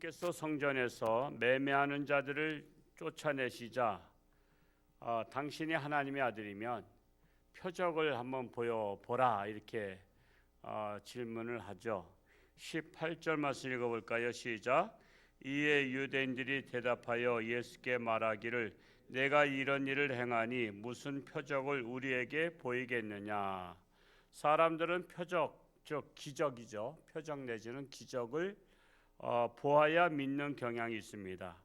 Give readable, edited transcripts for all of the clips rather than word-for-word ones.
께서 성전에서 매매하는 자들을 쫓아내시자 당신이 하나님의 아들이면 표적을 한번 보여보라 이렇게 질문을 하죠. 18절 말씀 읽어볼까요? 시작. 이에 유대인들이 대답하여 예수께 말하기를 내가 이런 일을 행하니 무슨 표적을 우리에게 보이겠느냐. 사람들은 표적, 즉 기적이죠. 표적 내지는 기적을 보아야 믿는 경향이 있습니다.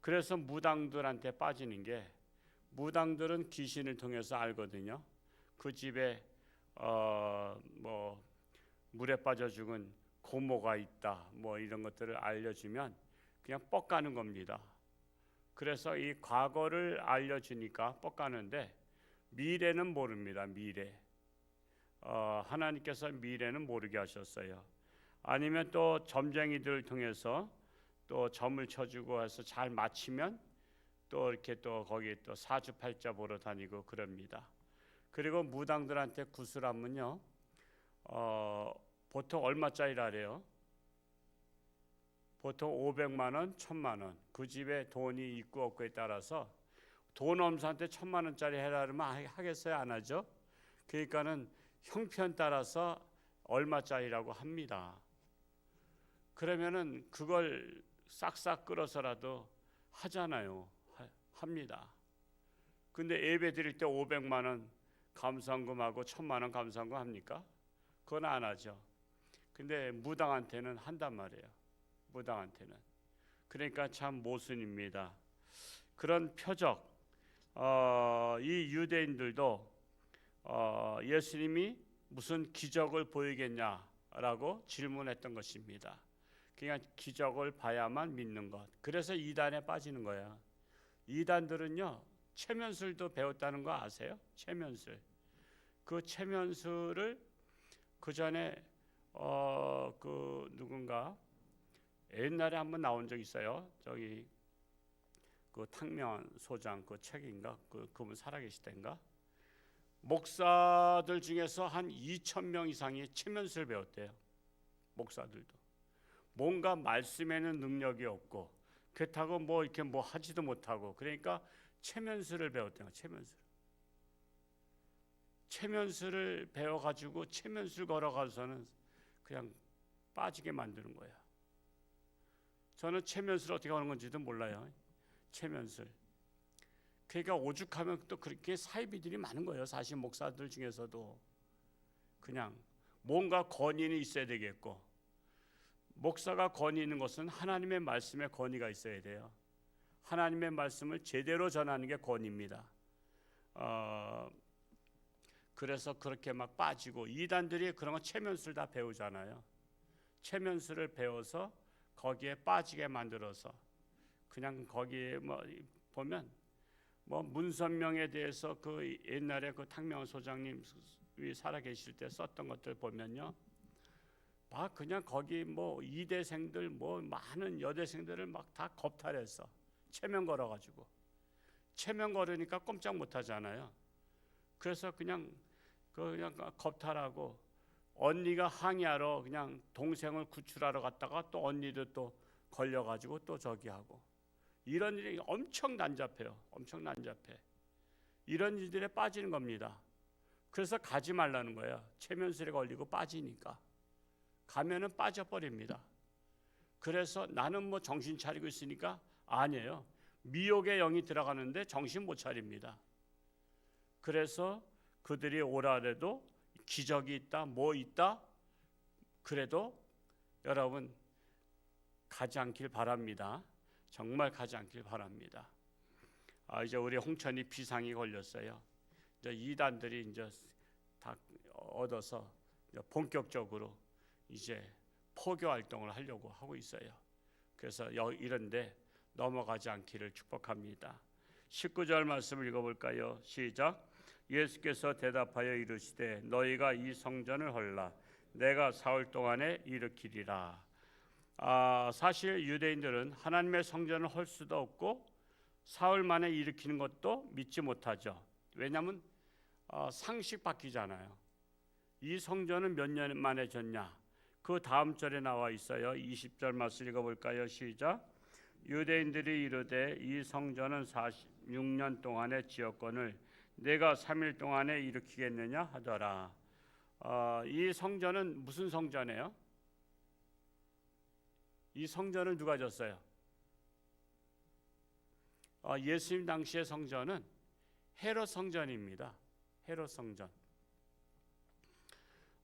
그래서 무당들한테 빠지는 게, 무당들은 귀신을 통해서 알거든요. 그 집에 뭐 물에 빠져 죽은 고모가 있다, 뭐 이런 것들을 알려주면 그냥 뻑가는 겁니다. 그래서 이 과거를 알려주니까 뻑가는데 미래는 모릅니다. 미래. 하나님께서 미래는 모르게 하셨어요. 아니면 또 점쟁이들을 통해서 또 점을 쳐주고 해서 잘 맞히면 또 이렇게 또 거기 또 사주팔자 보러 다니고 그럽니다. 그리고 무당들한테 구슬하면요, 보통 얼마짜리라래요? 보통 500만 원, 1000만 원. 그 집에 돈이 있고 없고에 따라서 돈 엄수한테 1000만 원짜리 해라 그러면 하겠어요? 안 하죠? 그러니까는 형편 따라서 얼마짜리라고 합니다. 그러면은 그걸 싹싹 끌어서라도 하잖아요. 합니다. 근데 예배 드릴 때 500만 원 감사헌금하고 1000만 원 감사헌금 합니까? 그건 안 하죠. 근데 무당한테는 한단 말이에요. 무당한테는. 그러니까 참 모순입니다. 그런 표적, 이 유대인들도 예수님이 무슨 기적을 보이겠냐라고 질문했던 것입니다. 그냥 기적을 봐야만 믿는 것. 그래서 이단에 빠지는 거야. 이단들은요, 체면술도 배웠다는 거 아세요? 체면술. 그 체면술을 그 전에 그 누군가 옛날에 한번 나온 적 있어요. 저기 그 탕명환 소장 그 책인가 그분 살아계시던가. 목사들 중에서 한 2,000명 이상이 체면술 배웠대요. 목사들도. 뭔가 말씀에는 능력이 없고 그렇다고 뭐 이렇게 뭐 하지도 못하고 그러니까 체면술을 배웠대요. 체면술을 배워가지고 체면술 걸어가서는 그냥 빠지게 만드는 거야. 저는 체면술 어떻게 하는 건지도 몰라요. 체면술. 그러니까 오죽하면 또 그렇게 사이비들이 많은 거예요. 사실 목사들 중에서도 그냥 뭔가 권위는 있어야 되겠고, 목사가 권위 있는 것은 하나님의 말씀에 권위가 있어야 돼요. 하나님의 말씀을 제대로 전하는 게 권위입니다. 그래서 그렇게 막 빠지고, 이단들이 그런 거 체면술 다 배우잖아요. 체면술을 배워서 거기에 빠지게 만들어서 그냥 거기에 뭐 보면 뭐 문선명에 대해서 그 옛날에 그 탕명환 소장님이 살아계실 때 썼던 것들 보면요, 막 그냥 거기 뭐 이대생들 뭐 많은 여대생들을 막 다 겁탈해서 체면 걸어가지고, 체면 걸으니까 꼼짝 못하잖아요. 그래서 그냥 겁탈하고, 언니가 항의하러 그냥 동생을 구출하러 갔다가 또 언니도 또 걸려가지고 또 저기 하고, 이런 일이 엄청 난잡해요. 엄청 난잡해. 이런 일들에 빠지는 겁니다. 그래서 가지 말라는 거예요. 체면술에 걸리고 빠지니까. 가면은 빠져버립니다. 그래서 나는 뭐 정신 차리고 있으니까, 아니에요. 미혹의 영이 들어가는데 정신 못 차립니다. 그래서 그들이 오라 해도 기적이 있다, 뭐 있다, 그래도 여러분 가지 않길 바랍니다. 정말 가지 않길 바랍니다. 이제 우리 홍천이 비상이 걸렸어요. 이제 이단들이 이제 다 얻어서 이제 본격적으로 이제 포교 활동을 하려고 하고 있어요. 그래서 이런데 넘어가지 않기를 축복합니다. 19절 말씀을 읽어볼까요? 시작. 예수께서 대답하여 이르시되 너희가 이 성전을 헐라 내가 사흘 동안에 일으키리라. 사실 유대인들은 하나님의 성전을 헐 수도 없고 사흘 만에 일으키는 것도 믿지 못하죠. 왜냐하면 상식 바뀌잖아요. 이 성전은 몇 년 만에 졌냐? 그 다음 절에 나와 있어요. 20절 말씀 읽어볼까요? 시작. 유대인들이 이르되 이 성전은 46년 동안의 지역권을 내가 3일 동안에 일으키겠느냐 하더라. 이 성전은 무슨 성전이에요? 이 성전을 누가 졌어요? 예수님 당시의 성전은 헤롯 성전입니다. 헤롯 성전.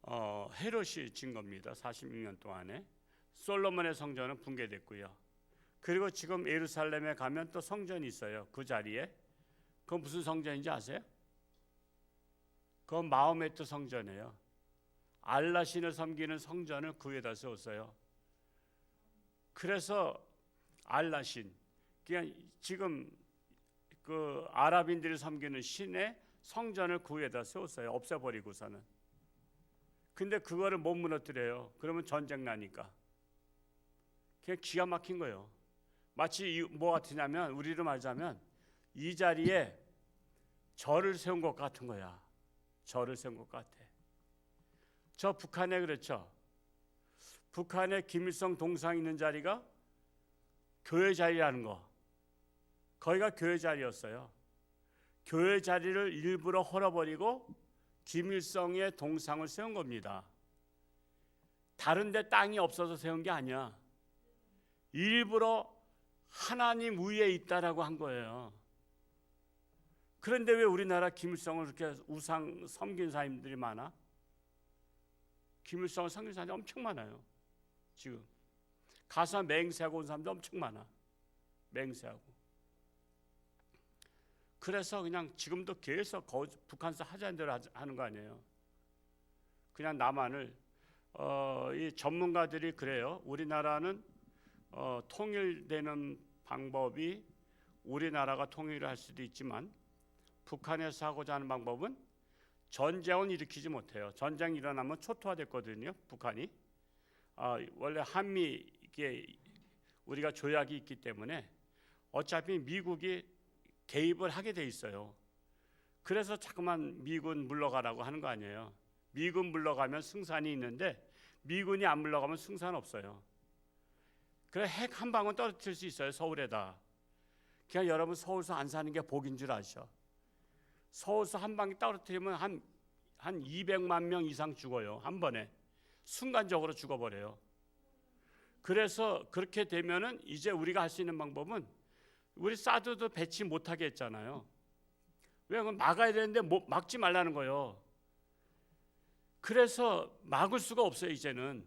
헤롯이 진 겁니다. 46년 동안에. 솔로몬의 성전은 붕괴됐고요. 그리고 지금 예루살렘에 가면 또 성전이 있어요. 그 자리에. 그건 무슨 성전인지 아세요? 그건 마호메트 성전이에요. 알라 신을 섬기는 성전을 그 위에다 세웠어요. 그래서 알라 신, 그냥 지금 그 아랍인들이 섬기는 신의 성전을 그 위에다 세웠어요. 없애버리고서는. 근데 그거를 못 무너뜨려요. 그러면 전쟁 나니까. 그냥 기가 막힌 거예요. 마치 뭐 같으냐면, 우리로 말하자면 이 자리에 절을 세운 것 같은 거야. 절을 세운 것 같아. 저 북한에 그렇죠. 북한에 김일성 동상 있는 자리가 교회 자리라는 거. 거기가 교회 자리였어요. 교회 자리를 일부러 헐어버리고 김일성의 동상을 세운 겁니다. 다른 데 땅이 없어서 세운 게 아니야. 일부러 하나님 위에 있다라고 한 거예요. 그런데 왜 우리나라 김일성을 그렇게 우상 섬긴 사람들이 많아? 김일성을 섬긴 사람이 엄청 많아요. 지금 가서 맹세하고 온 사람도 엄청 많아. 맹세하고. 그래서 그냥 지금도 계속 북한에서 하자는 대로 하는 거 아니에요. 그냥 남한을 이 전문가들이 그래요. 우리나라는 통일되는 방법이 우리나라가 통일을 할 수도 있지만 북한에서 하고자 하는 방법은 전쟁은 일으키지 못해요. 전쟁이 일어나면 초토화됐거든요. 북한이. 원래 한미 이게 우리가 조약이 있기 때문에 어차피 미국이 개입을 하게 돼 있어요. 그래서 자꾸만 미군 물러가라고 하는 거 아니에요. 미군 물러가면 승산이 있는데 미군이 안 물러가면 승산 없어요. 그래 핵 한 방울 떨어뜨릴 수 있어요. 서울에다. 그냥 여러분 서울서 안 사는 게 복인 줄 아셔. 서울서 한 방이 떨어뜨리면 한 200만 명 이상 죽어요. 한 번에. 순간적으로 죽어버려요. 그래서 그렇게 되면은 이제 우리가 할 수 있는 방법은 우리 사드도 배치 못하게 했잖아요. 왜? 그건 막아야 되는데 막지 말라는 거예요. 그래서 막을 수가 없어요. 이제는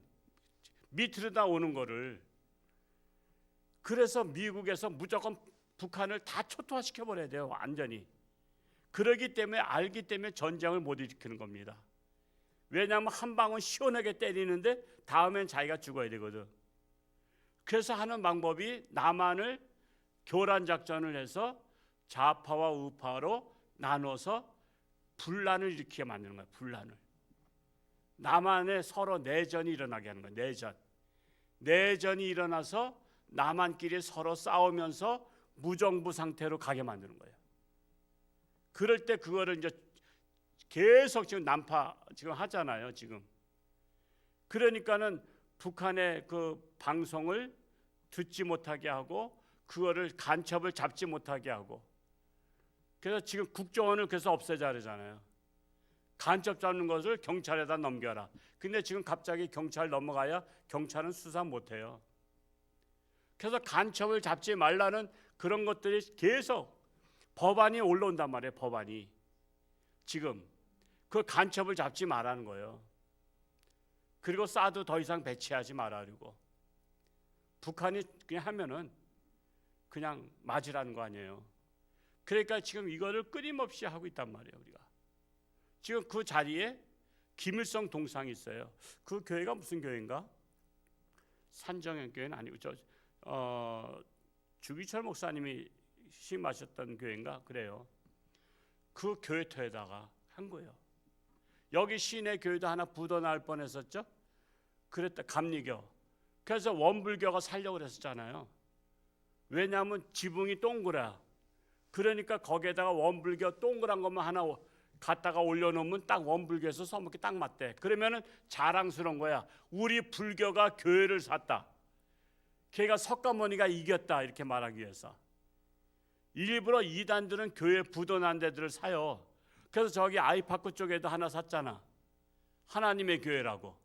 밑으로 다 오는 거를. 그래서 미국에서 무조건 북한을 다 초토화시켜 버려야 돼요. 완전히. 그러기 때문에 알기 때문에 전쟁을 못 일으키는 겁니다. 왜냐하면 한 방은 시원하게 때리는데 다음엔 자기가 죽어야 되거든. 그래서 하는 방법이 남한을 교란 작전을 해서 좌파와 우파로 나눠서 분란을 일으키게 만드는 거예요. 분란을. 남한에 서로 내전이 일어나게 하는 거예요. 내전이 일어나서 남한끼리 서로 싸우면서 무정부 상태로 가게 만드는 거예요. 그럴 때 그거를 이제 계속 지금 난파 지금 하잖아요. 지금. 그러니까는 북한의 그 방송을 듣지 못하게 하고 그거를 간첩을 잡지 못하게 하고 그래서 지금 국정원을 그래서 없애자 그러잖아요. 간첩 잡는 것을 경찰에다 넘겨라. 근데 지금 갑자기 경찰 넘어가야 경찰은 수사 못해요. 그래서 간첩을 잡지 말라는 그런 것들이 계속 법안이 올라온단 말이에요. 법안이. 지금 그 간첩을 잡지 말라는 거예요. 그리고 사드 더 이상 배치하지 말라고. 북한이 그냥 하면은 그냥 맞으라는 거 아니에요. 그러니까 지금 이거를 끊임없이 하고 있단 말이에요. 우리가 지금 그 자리에 김일성 동상이 있어요. 그 교회가 무슨 교회인가? 산정현 교회는 아니고 주기철 목사님이 심하셨던 교회인가 그래요. 그 교회터에다가 한 거예요. 여기 시내 교회도 하나 부도 날 뻔했었죠. 그랬다. 감리교. 그래서 원불교가 살려고 그랬었잖아요. 왜냐하면 지붕이 동그라. 그러니까 거기에다가 원불교 동그란 것만 하나 갖다가 올려놓으면 딱 원불교에서 써먹기 딱 맞대. 그러면은 자랑스러운 거야. 우리 불교가 교회를 샀다. 걔가 석가모니가 이겼다 이렇게 말하기 위해서 일부러 이단들은 교회 부도난 데들을 사요. 그래서 저기 아이파크 쪽에도 하나 샀잖아. 하나님의 교회라고.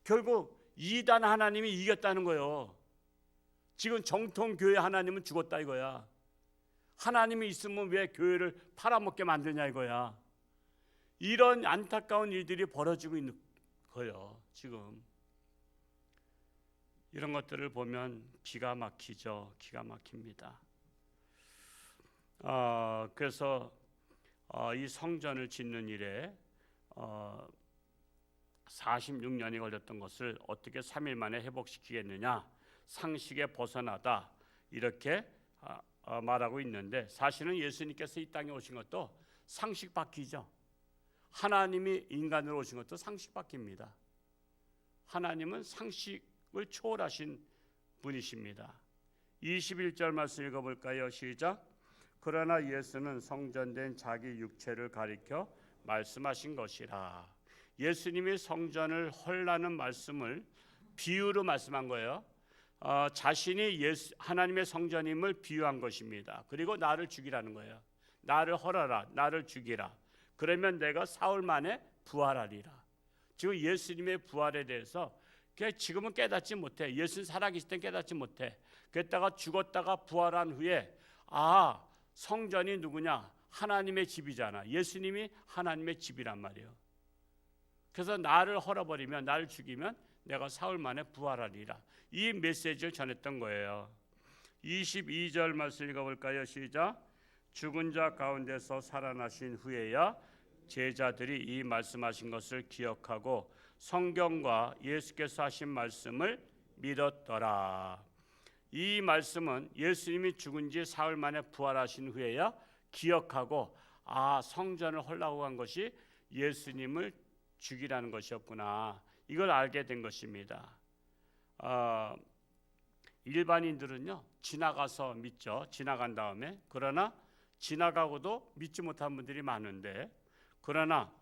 결국 이단 하나님이 이겼다는 거예요. 지금 정통 교회 하나님은 죽었다 이거야. 하나님이 있으면 왜 교회를 팔아먹게 만드냐 이거야. 이런 안타까운 일들이 벌어지고 있는 거예요. 지금 이런 것들을 보면 기가 막히죠. 기가 막힙니다. 그래서 이 성전을 짓는 일에 46년이 걸렸던 것을 어떻게 3일 만에 회복시키겠느냐, 상식에 벗어나다 이렇게 말하고 있는데, 사실은 예수님께서 이 땅에 오신 것도 상식 바뀌죠. 하나님이 인간으로 오신 것도 상식 바뀝니다. 하나님은 상식을 초월하신 분이십니다. 21절 말씀 읽어볼까요? 시작. 그러나 예수는 성전된 자기 육체를 가리켜 말씀하신 것이라. 예수님이 성전을 헐라는 말씀을 비유로 말씀한 거예요. 자신이 하나님의 성전임을 비유한 것입니다. 그리고 나를 죽이라는 거예요. 나를 헐어라, 나를 죽이라. 그러면 내가 사흘 만에 부활하리라. 지금 예수님의 부활에 대해서 지금은 깨닫지 못해. 예수는 살아계실 땐 깨닫지 못해. 그랬다가 죽었다가 부활한 후에 성전이 누구냐? 하나님의 집이잖아. 예수님이 하나님의 집이란 말이에요. 그래서 나를 헐어버리면, 나를 죽이면 내가 사흘 만에 부활하리라. 이 메시지를 전했던 거예요. 22절 말씀 읽어볼까요? 시작. 죽은 자 가운데서 살아나신 후에야 제자들이 이 말씀하신 것을 기억하고 성경과 예수께서 하신 말씀을 믿었더라. 이 말씀은 예수님이 죽은 지 사흘 만에 부활하신 후에야 기억하고, 성전을 헐라고 한 것이 예수님을 죽이라는 것이었구나, 이걸 알게 된 것입니다. 일반인들은요, 지나가서 믿죠. 지나간 다음에. 그러나 지나가고도 믿지 못한 분들이 많은데, 그러나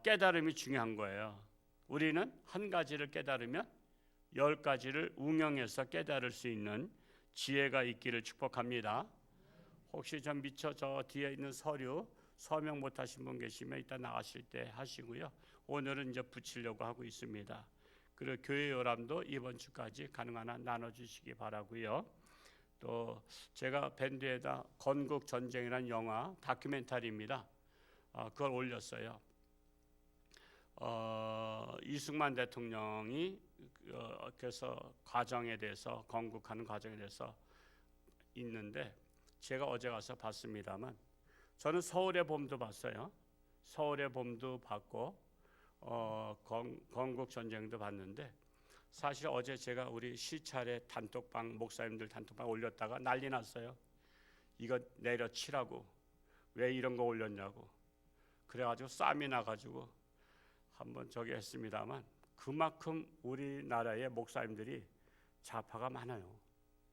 깨달음이 중요한 거예요. 우리는 한 가지를 깨달으면 10가지를 응용해서 깨달을 수 있는 지혜가 있기를 축복합니다. 혹시 좀 미처 저 뒤에 있는 서류 서명 못하신 분 계시면 이따 나가실 때 하시고요. 오늘은 이제 붙이려고 하고 있습니다. 그리고 교회 요람도 이번 주까지 가능한 한 나눠주시기 바라고요. 또 제가 밴드에다 건국 전쟁이라는 영화 다큐멘터리입니다. 그걸 올렸어요. 이승만 대통령이 그래서 과정에 대해서, 건국하는 과정에 대해서 있는데, 제가 어제 가서 봤습니다만, 저는 서울의 봄도 봤어요. 서울의 봄도 봤고 건국 전쟁도 봤는데, 사실 어제 제가 우리 시찰의 단톡방, 목사님들 단톡방 올렸다가 난리 났어요. 이거 내려치라고, 왜 이런 거 올렸냐고. 그래가지고 싸움이 나가지고 한번 저기 했습니다만, 그만큼 우리나라의 목사님들이 좌파가 많아요.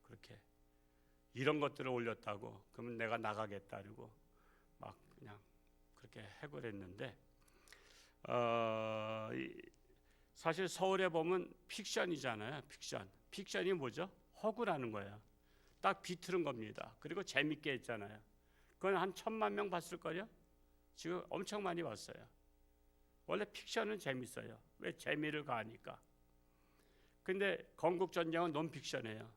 그렇게 이런 것들을 올렸다고 그러면 내가 나가겠다 그러고 막 그냥 그렇게 해버렸는데, 사실 서울에 보면 픽션이잖아요. 픽션이 뭐죠? 허구라는 거예요. 딱 비틀은 겁니다. 그리고 재밌게 했잖아요. 그건 한 1000만 명 봤을 거요. 지금 엄청 많이 봤어요. 원래 픽션은 재밌어요. 왜? 재미를 가하니까. 근데 건국전쟁은 논픽션이에요.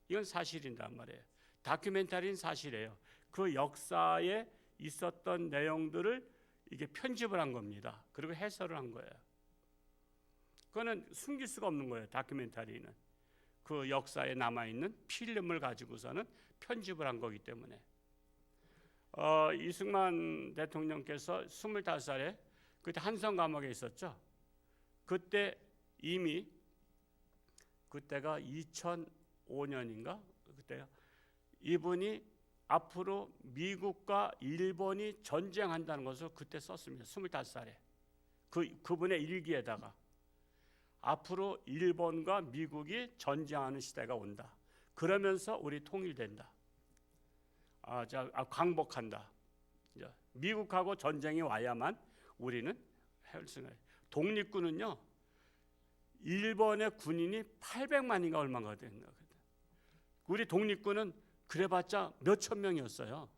이건 사실인단 말이에요. 다큐멘터리는 사실이에요. 그 역사에 있었던 내용들을 이게 편집을 한 겁니다. 그리고 해설을 한 거예요. 그거는 숨길 수가 없는 거예요. 다큐멘터리는 그 역사에 남아있는 필름을 가지고서는 편집을 한 거기 때문에. 이승만 대통령께서 25살에 그때 한성 감옥에 있었죠. 그때 이미, 그때가 2005년인가 그때요. 이분이 앞으로 미국과 일본이 전쟁한다는 것을 그때 썼습니다. 25살에 그분의 일기에다가 앞으로 일본과 미국이 전쟁하는 시대가 온다. 그러면서 우리 통일된다. 광복한다. 미국하고 전쟁이 와야만 우리는 헬승을. 독립군은요, 일본의 군인이 800만인가 얼마가 되는 거거든. 우리 독립군은 그래봤자 몇천 명이었어요.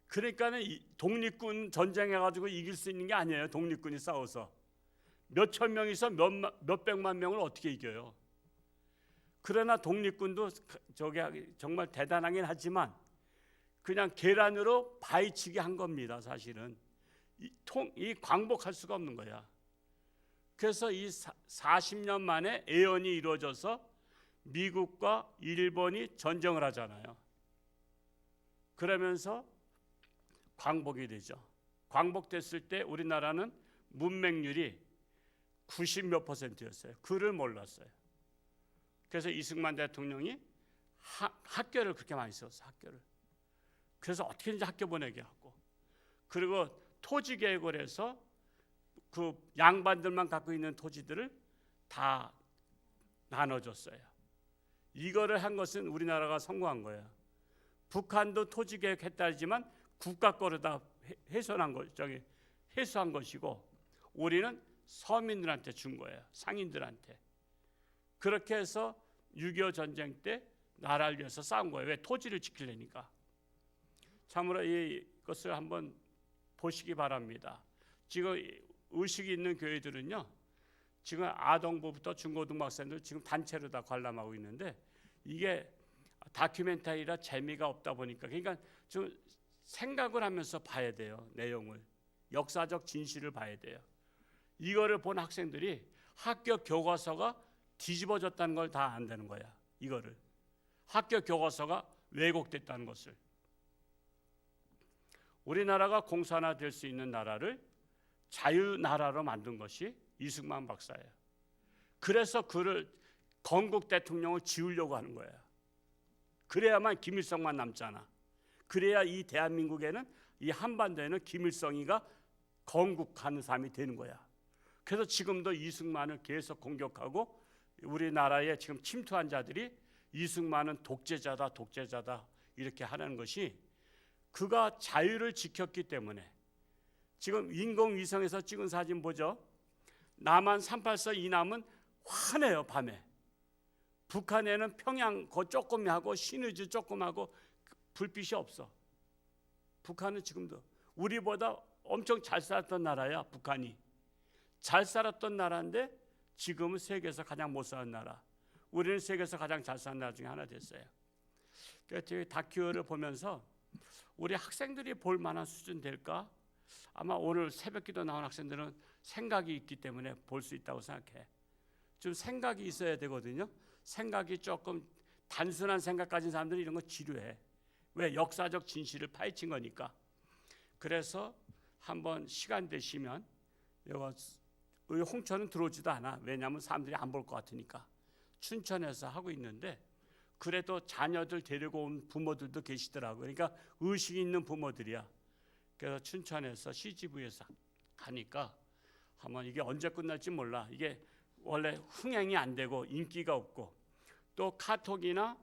그러니까는 독립군 전쟁해가지고 이길 수 있는 게 아니에요. 독립군이 싸워서 몇천 명이서 몇백만 명을 어떻게 이겨요? 그러나 독립군도 저기 정말 대단하긴 하지만 그냥 계란으로 바위치기 한 겁니다. 사실은 이 광복할 수가 없는 거야. 그래서 이 40년 만에 애연이 이루어져서 미국과 일본이 전쟁을 하잖아요. 그러면서 광복이 되죠. 광복됐을 때 우리나라는 문맹률이 90몇 %였어요. 글을 몰랐어요. 그래서 이승만 대통령이 학교를 그렇게 많이 썼어요. 학교를. 그래서 어떻게든지 학교 보내게 하고, 그리고 토지 계획을 해서 그 양반들만 갖고 있는 토지들을 다 나눠줬어요. 이거를 한 것은 우리나라가 성공한 거예요. 북한도 토지 계획했다지만 국가 거를 다 회수한 것이고, 우리는 서민들한테 준 거예요. 상인들한테. 그렇게 해서 6.25 전쟁 때 나라를 위해서 싸운 거예요. 왜? 토지를 지키려니까. 참으로 이것을 한번 보시기 바랍니다. 지금 의식이 있는 교회들은요, 지금 아동부부터 중고등학생들 지금 단체로 다 관람하고 있는데, 이게 다큐멘터리라 재미가 없다 보니까, 그러니까 좀 생각을 하면서 봐야 돼요. 내용을, 역사적 진실을 봐야 돼요. 이거를 본 학생들이 학교 교과서가 뒤집어졌다는 걸 다 안다는 거야. 이거를 학교 교과서가 왜곡됐다는 것을. 우리나라가 공산화될 수 있는 나라를 자유나라로 만든 것이 이승만 박사예요. 그래서 그를 건국 대통령을 지으려고 하는 거예요. 그래야만 김일성만 남잖아. 그래야 이 대한민국에는, 이 한반도에는 김일성이가 건국하는 사람이 되는 거야. 그래서 지금도 이승만을 계속 공격하고, 우리나라에 지금 침투한 자들이 이승만은 독재자다 이렇게 하는 것이, 그가 자유를 지켰기 때문에. 지금 인공위성에서 찍은 사진 보죠. 남한 384 이남은 환해요. 밤에. 북한에는 평양 거 조금 하고 신의주 조금 하고 불빛이 없어. 북한은 지금도 우리보다 엄청 잘 살았던 나라야. 북한이 잘 살았던 나라인데 지금은 세계에서 가장 못 사는 나라. 우리는 세계에서 가장 잘 사는 나라 중에 하나 됐어요. 그래서 다큐를 보면서 우리 학생들이 볼 만한 수준 될까? 아마 오늘 새벽기도 나온 학생들은 생각이 있기 때문에 볼 수 있다고 생각해. 좀 생각이 있어야 되거든요. 생각이 조금 단순한 생각 가진 사람들은 이런 거 지루해. 왜? 역사적 진실을 파헤친 거니까. 그래서 한번 시간 되시면, 홍천은 들어오지도 않아. 왜냐하면 사람들이 안 볼 것 같으니까. 춘천에서 하고 있는데, 그래도 자녀들 데리고 온 부모들도 계시더라고요. 그러니까 의식이 있는 부모들이야. 그래서 춘천에서 CGV에서 가니까 한번, 이게 언제 끝날지 몰라. 이게 원래 흥행이 안 되고 인기가 없고, 또 카카오톡이나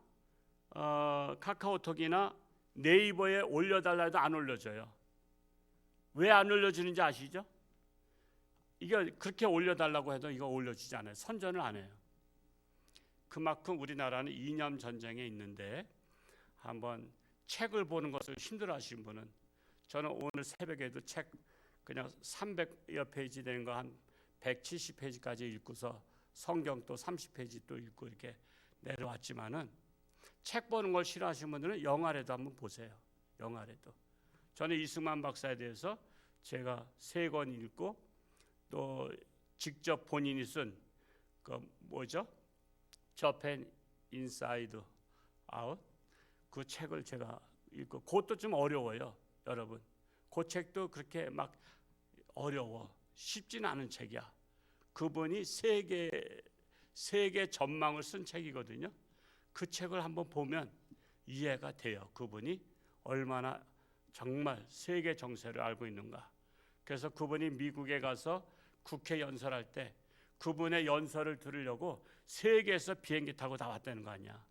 네이버에 올려달라 해도 안 올려줘요. 왜 안 올려주는지 아시죠? 이게 그렇게 올려달라고 해도 이거 올려주지 않아요. 선전을 안 해요. 그만큼 우리나라는 이념 전쟁에 있는데, 한번 책을 보는 것을 힘들어하시는 분은, 저는 오늘 새벽에도 책 그냥 300여 페이지 되는 거 한 170페이지까지 읽고서 성경 또 30페이지 또 읽고 이렇게 내려왔지만은, 책 보는 걸 싫어하시는 분들은 영화라도 한번 보세요. 영화라도. 저는 이승만 박사에 대해서 제가 3권 읽고, 또 직접 본인이 쓴 그 뭐죠? 저펜 인사이드 아웃, 그 책을 제가 읽고, 그것도 좀 어려워요, 여러분. 그 책도 그렇게 막 어려워. 쉽지는 않은 책이야. 그분이 세계 전망을 쓴 책이거든요. 그 책을 한번 보면 이해가 돼요. 그분이 얼마나 정말 세계 정세를 알고 있는가. 그래서 그분이 미국에 가서 국회 연설할 때 그분의 연설을 들으려고 세계에서 비행기 타고 나왔다는 거 아니야.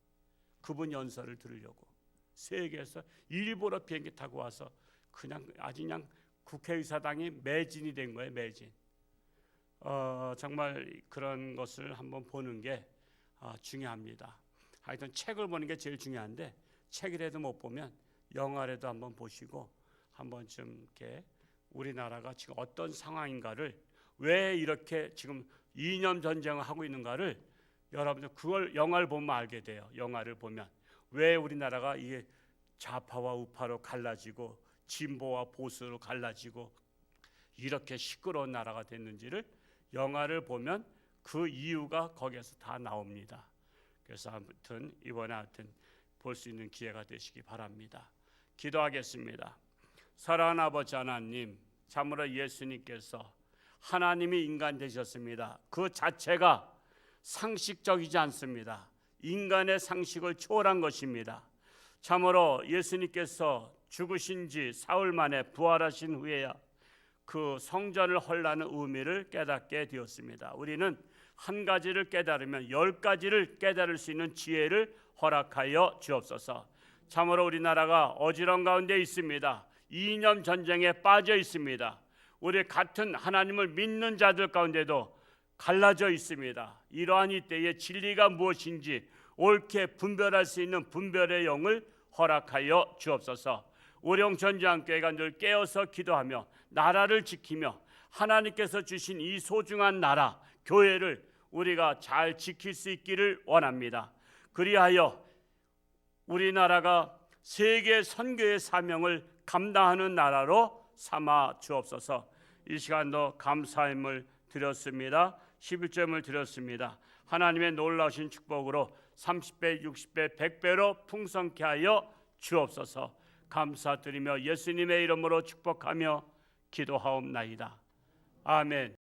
그분 연설을 들으려고 세계에서 일부러 비행기 타고 와서 그냥 아주 그냥 국회의사당이 매진이 된 거예요. 매진. 정말 그런 것을 한번 보는 게 중요합니다. 하여튼 책을 보는 게 제일 중요한데 책이라도 못 보면 영화라도 한번 보시고 한번쯤 이렇게 우리나라가 지금 어떤 상황인가를, 왜 이렇게 지금 이념 전쟁을 하고 있는가를 여러분들 그걸 영화를 보면 알게 돼요. 영화를 보면 왜 우리나라가 이게 좌파와 우파로 갈라지고 진보와 보수로 갈라지고 이렇게 시끄러운 나라가 됐는지를 영화를 보면 그 이유가 거기에서 다 나옵니다. 그래서 아무튼 이번에 하여튼 볼 수 있는 기회가 되시기 바랍니다. 기도하겠습니다. 사랑하는 아버지 하나님, 참으로 예수님께서 하나님이 인간 되셨습니다. 그 자체가 상식적이지 않습니다. 인간의 상식을 초월한 것입니다. 참으로 예수님께서 죽으신 지 사흘 만에 부활하신 후에야 그 성전을 헐라는 의미를 깨닫게 되었습니다. 우리는 한 가지를 깨달으면 10가지를 깨달을 수 있는 지혜를 허락하여 주옵소서. 참으로 우리나라가 어지러움 가운데 있습니다. 이념 전쟁에 빠져 있습니다. 우리 같은 하나님을 믿는 자들 가운데도 갈라져 있습니다. 이러한 이때에 진리가 무엇인지 옳게 분별할 수 있는 분별의 영을 허락하여 주옵소서. 우령전지향교회가 늘 깨어서 기도하며 나라를 지키며 하나님께서 주신 이 소중한 나라, 교회를 우리가 잘 지킬 수 있기를 원합니다. 그리하여 우리나라가 세계 선교의 사명을 감당하는 나라로 삼아 주옵소서. 이 시간도 감사함을 드렸습니다. 11점을 드렸습니다. 하나님의 놀라우신 축복으로 30배, 60배, 100배로 풍성케 하여 주옵소서. 감사드리며 예수님의 이름으로 축복하며 기도하옵나이다. 아멘.